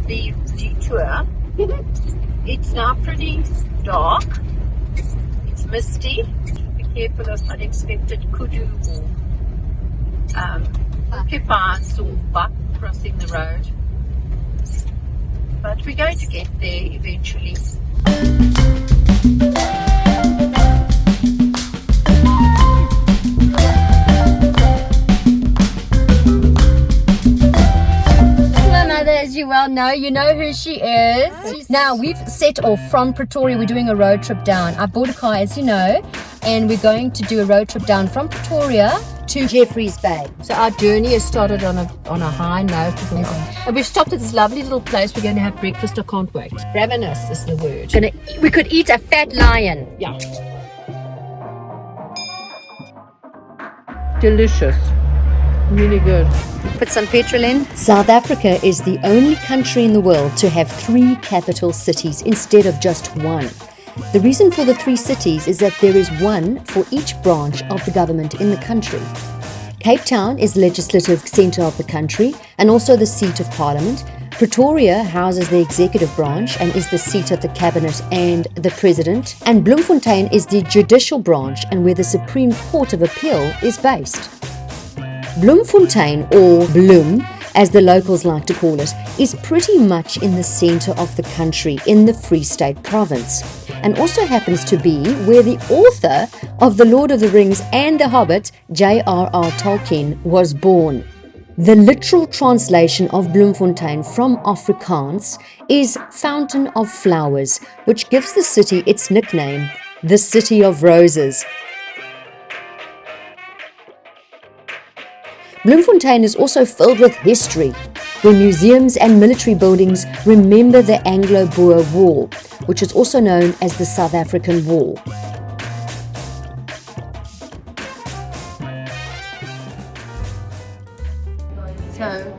the detour. It's now pretty dark. It's misty. Be careful of unexpected kudu or porcupines or buck crossing the road. But we're going to get there eventually. As you well know, you know who she is. Now we've set off from Pretoria. We're doing a road trip down. I bought a car, as you know, and we're going to do a road trip down from Pretoria to Jeffreys Bay. So our journey has started on a high note, and we've stopped at this lovely little place. We're going to have breakfast. I can't wait. Ravenous is the word. We could eat a fat lion. Yeah. Delicious. Really good. Put some petrol in. South Africa is the only country in the world to have 3 capital cities instead of just one. The reason for the 3 cities is that there is one for each branch of the government in the country. Cape Town is the legislative centre of the country and also the seat of parliament. Pretoria houses the executive branch and is the seat of the cabinet and the president. And Bloemfontein is the judicial branch and where the Supreme Court of Appeal is based. Bloemfontein, or Bloem, as the locals like to call it, is pretty much in the centre of the country in the Free State province, and also happens to be where the author of The Lord of the Rings and The Hobbit, JRR Tolkien, was born. The literal translation of Bloemfontein from Afrikaans is Fountain of Flowers, which gives the city its nickname, the City of Roses. Bloemfontein is also filled with history, where museums and military buildings remember the Anglo-Boer War, which is also known as the South African War. So,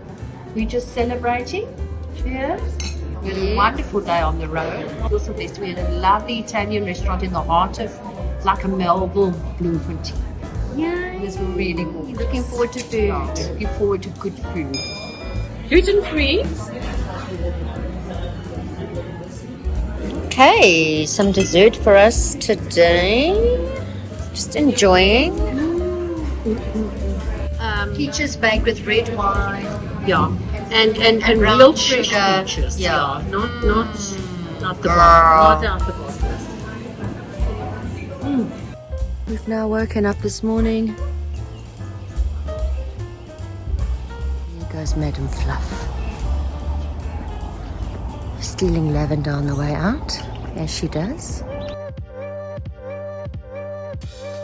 we're just celebrating. Cheers. We had a wonderful day on the road. Also, we had a lovely Italian restaurant in the heart of, like a Melville, Bloemfontein. Yeah. It was really good. Looking forward to food. Looking forward to good food. Gluten-free. Okay, some dessert for us today. Just enjoying. Peaches baked with red wine. Yeah. And real sugar. Peaches. Yeah. Not the bottom. Not out the bottom. We've now woken up this morning. Here goes Madam Fluff. Stealing lavender on the way out, as she does.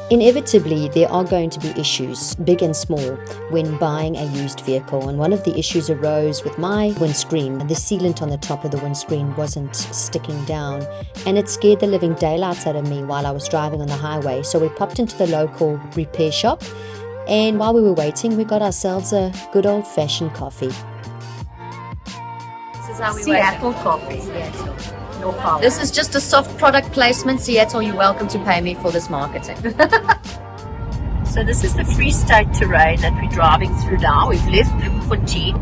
Inevitably, there are going to be issues, big and small, when buying a used vehicle. And one of the issues arose with my windscreen. The sealant on the top of the windscreen wasn't sticking down, and it scared the living daylights out of me while I was driving on the highway. So we popped into the local repair shop, and while we were waiting, we got ourselves a good old-fashioned coffee. This is how we Seattle coffee. Seattle. No problem. This is just a soft product placement. Seattle, you're welcome to pay me for this marketing. So this is the Free State terrain that we're driving through now. We've left Bloemfontein.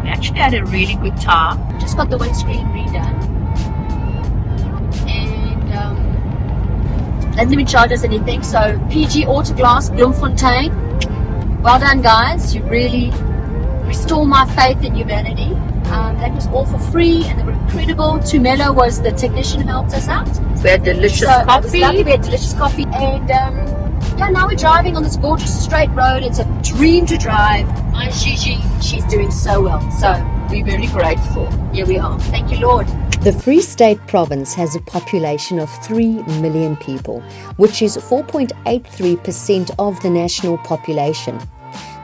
We actually had a really good time. Just got the windscreen redone. And doesn't even charge us anything. So PG Autoglass Bloemfontein. Well done, guys. You really restore my faith in humanity. That was all for free, and they were incredible. Tumelo was the technician who helped us out. We had delicious coffee. Lovely. We had delicious coffee, and now we're driving on this gorgeous straight road. It's a dream to drive. My Gigi, she's doing so well. So We're very grateful. here we are. Thank you, Lord. The Free State province has a population of 3 million people, which is 4.83% of the national population.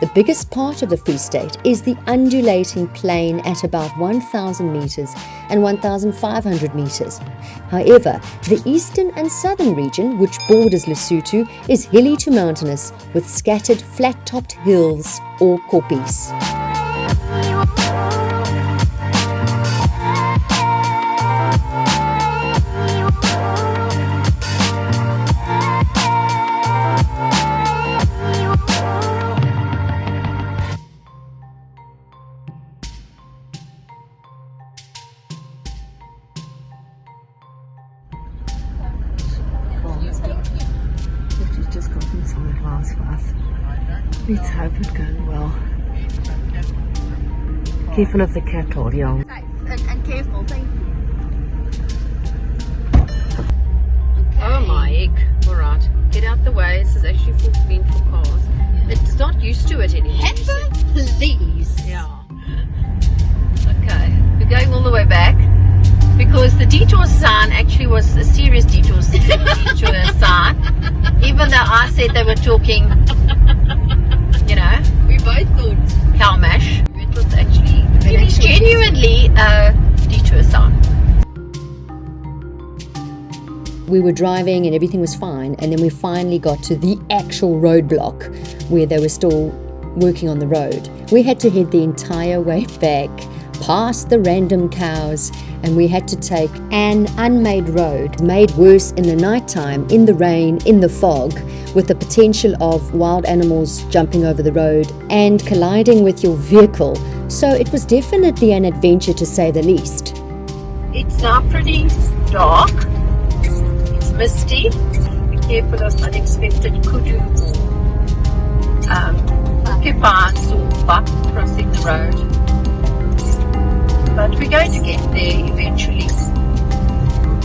The biggest part of the Free State is the undulating plain at about 1,000 meters and 1,500 meters. However, the eastern and southern region, which borders Lesotho, is hilly to mountainous with scattered flat-topped hills or koppies. Let's hope it goes well. Careful of the cattle, young. And careful, thank you. Oh my egg. Alright, get out the way. This is actually meant for cars. It's not used to it anymore. Please. Yeah. Okay, we're going all the way back because the detour sign actually was a serious detour sign. Even though I said they were talking, you know, We both thought. cow mash, it was actually genuinely a detour sign. We were driving and everything was fine, and then we finally got to the actual roadblock where they were still working on the road. We had to head the entire way back, past the random cows, and we had to take an unmade road, made worse in the nighttime, in the rain, in the fog, with the potential of wild animals jumping over the road and colliding with your vehicle. So it was definitely an adventure, to say the least. It's now pretty dark. It's misty. Be careful of unexpected kudu porcupines or buck crossing the road. But we're going to get there eventually.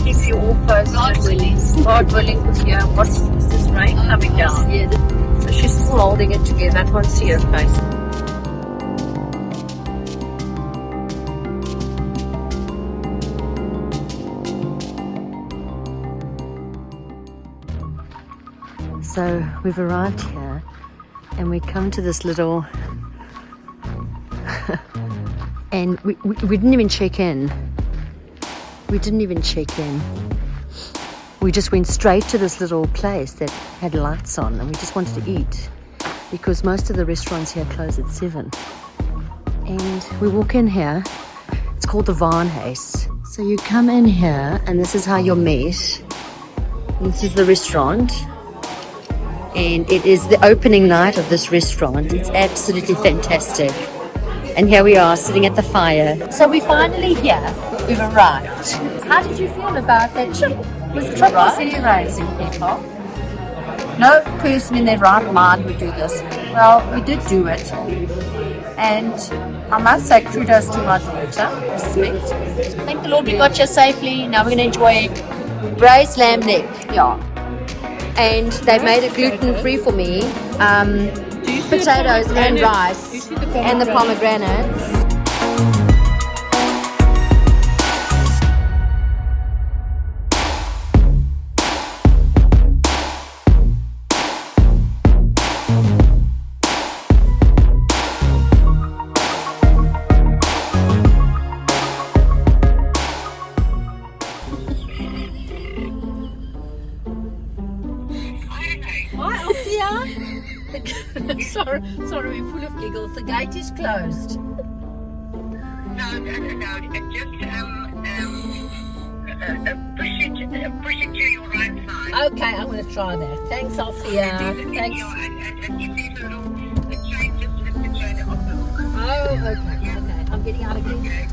Keep you all posted. God willing. God willing, because yeah, what's this rain coming down? Yeah. So she's still holding it together. I can't see her face. So we've arrived here and we come to this little and we didn't even check in. We just went straight to this little place that had lights on, and we just wanted to eat because most of the restaurants here close at 7. And we walk in here. It's called the Varnhuis. So you come in here and this is how you're met. This is the restaurant. And it is the opening night of this restaurant. It's absolutely fantastic. And here we are sitting at the fire. So we're finally here. We've arrived. How did you feel about that trip? Was the trip exhilarating, people? No person in their right mind would do this. Well, we did do it. And I must say kudos to my daughter. Respect. Thank the Lord we got here safely. Now we're going to enjoy braised lamb neck. Yeah. And they made it gluten-free for me. Potatoes and rice and the pomegranates. Sorry, we're full of giggles. The gate is closed. No, just push it to your right side. Okay, I'm going to try that. Thanks, Althea. Thanks. Oh, okay. I'm getting out of here.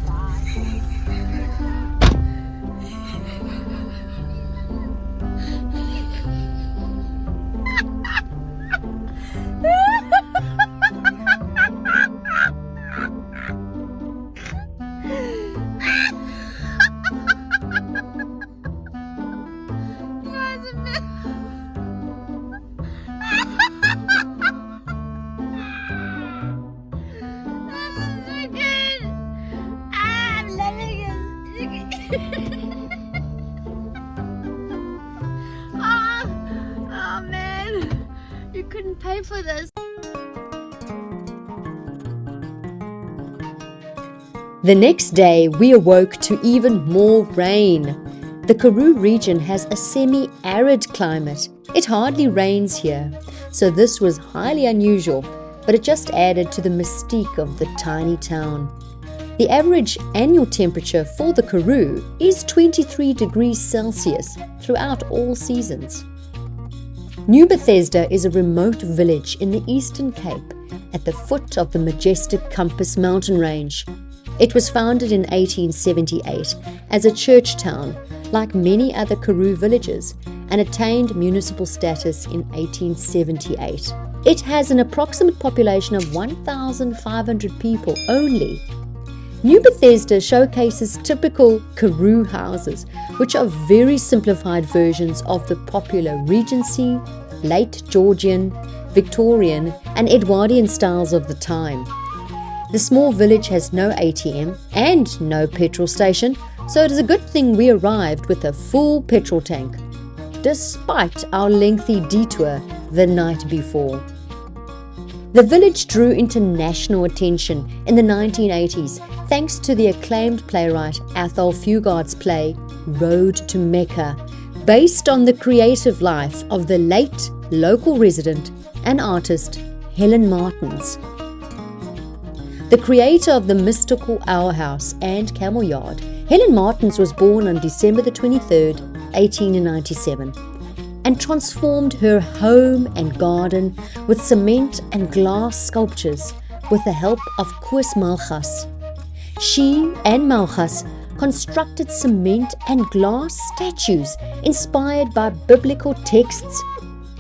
Oh man, you couldn't pay for this. The next day, we awoke to even more rain. The Karoo region has a semi-arid climate. It hardly rains here, so this was highly unusual, but it just added to the mystique of the tiny town. The average annual temperature for the Karoo is 23 degrees Celsius throughout all seasons. Nieu-Bethesda is a remote village in the Eastern Cape at the foot of the majestic Compass mountain range. It was founded in 1878 as a church town, like many other Karoo villages, and attained municipal status in 1878. It has an approximate population of 1,500 people only. Nieu-Bethesda showcases typical Karoo houses, which are very simplified versions of the popular Regency, late Georgian, Victorian and Edwardian styles of the time. The small village has no ATM and no petrol station, so it is a good thing we arrived with a full petrol tank, despite our lengthy detour the night before. The village drew international attention in the 1980s thanks to the acclaimed playwright Athol Fugard's play Road to Mecca, based on the creative life of the late local resident and artist Helen Martins. The creator of the mystical Owl House and Camel Yard, Helen Martins was born on December the 23rd, 1897, and transformed her home and garden with cement and glass sculptures with the help of Koos Malchus. She and Malchus constructed cement and glass statues inspired by biblical texts,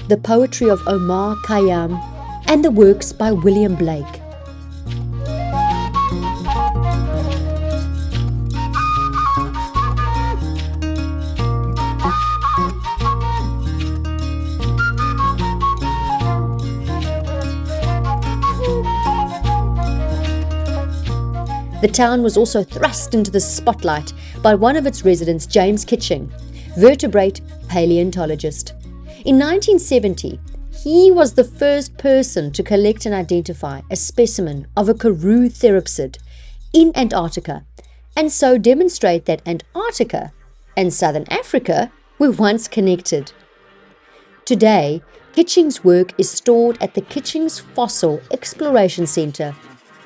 the poetry of Omar Khayyam, and the works by William Blake. The town was also thrust into the spotlight by one of its residents, James Kitching, vertebrate paleontologist. In 1970, he was the first person to collect and identify a specimen of a Karoo therapsid in Antarctica, and so demonstrate that Antarctica and Southern Africa were once connected. Today, Kitching's work is stored at the Kitching Fossil Exploration Centre,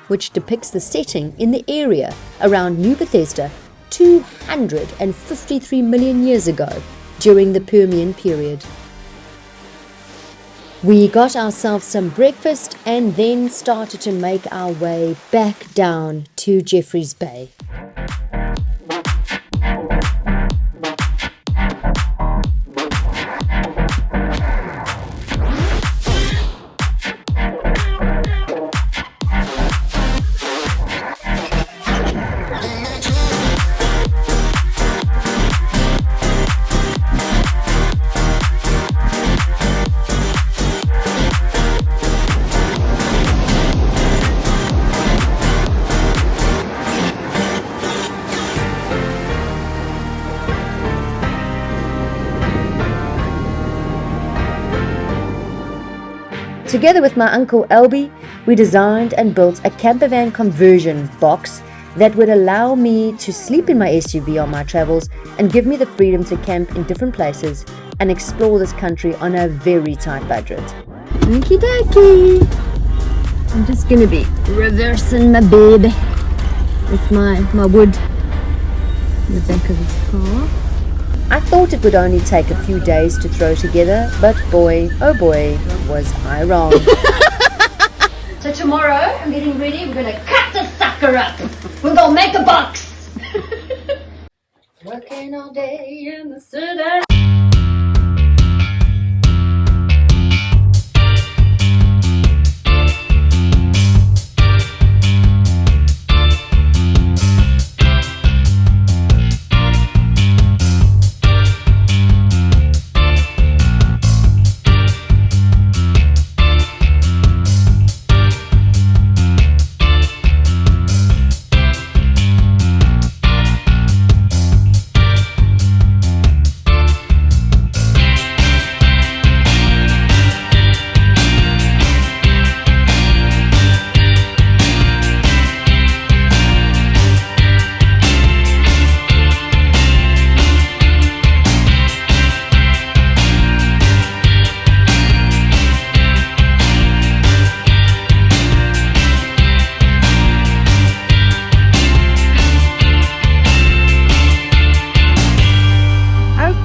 which depicts the setting in the area around Nieu-Bethesda 253 million years ago during the Permian period. We got ourselves some breakfast and then started to make our way back down to Jeffreys Bay. Together with my uncle Albie, we designed and built a campervan conversion box that would allow me to sleep in my SUV on my travels and give me the freedom to camp in different places and explore this country on a very tight budget. Okie dokie. I'm just gonna be reversing my bed with my wood in the back of this car. I thought it would only take a few days to throw together, but boy, oh boy, was I wrong. So tomorrow, I'm getting ready. We're gonna cut this sucker up. We're gonna make a box. Working all day in the city.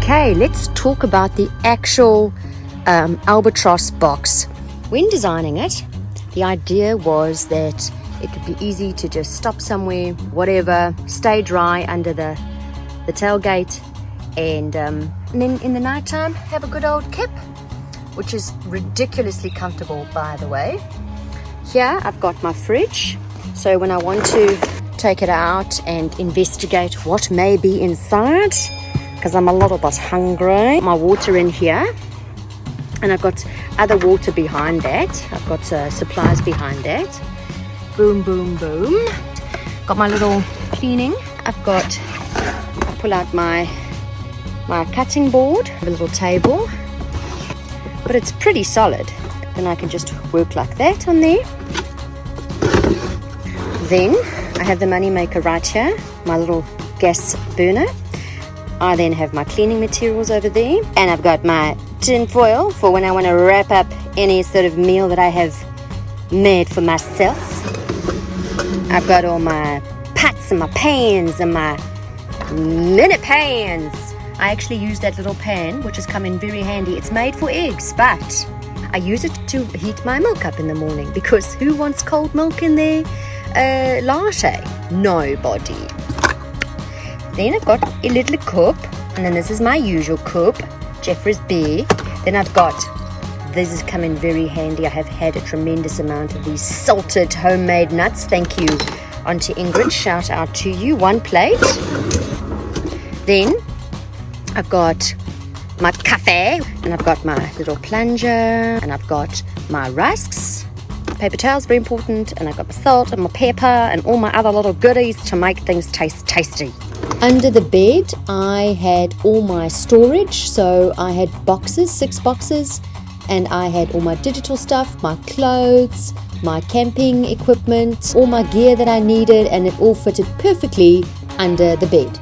Okay, let's talk about the actual Albatross Box. When designing it, the idea was that it could be easy to just stop somewhere, whatever, stay dry under the tailgate, and then in the nighttime have a good old kip. which is ridiculously comfortable, by the way. Here I've got my fridge, so when I want to take it out and investigate what may be inside, because I'm a little bit hungry. My water in here, and I've got other water behind that. I've got supplies behind that. Boom, boom, boom. Got my little cleaning. I pull out my cutting board, a little table, but it's pretty solid. Then I can just work like that on there. Then I have the money maker right here, my little gas burner. I then have my cleaning materials over there, and I've got my tin foil for when I want to wrap up any sort of meal that I have made for myself. I've got all my pots and my pans and my minute pans. I actually use that little pan, which has come in very handy. It's made for eggs, but I use it to heat my milk up in the morning, because who wants cold milk in their latte? Nobody. Then I've got a little cup, and then this is my usual cup, Jeffrey's beer. Then I've got, this has come in very handy. I have had a tremendous amount of these salted homemade nuts. Thank you, Auntie Ingrid. Shout out to you. 1 plate. Then I've got my cafe, and I've got my little plunger, and I've got my rusks. Paper towels, very important, and I've got my salt and my pepper and all my other little goodies to make things taste tasty. Under the bed, I had all my storage, so I had boxes, 6 boxes, and I had all my digital stuff, my clothes, my camping equipment, all my gear that I needed, and it all fitted perfectly under the bed.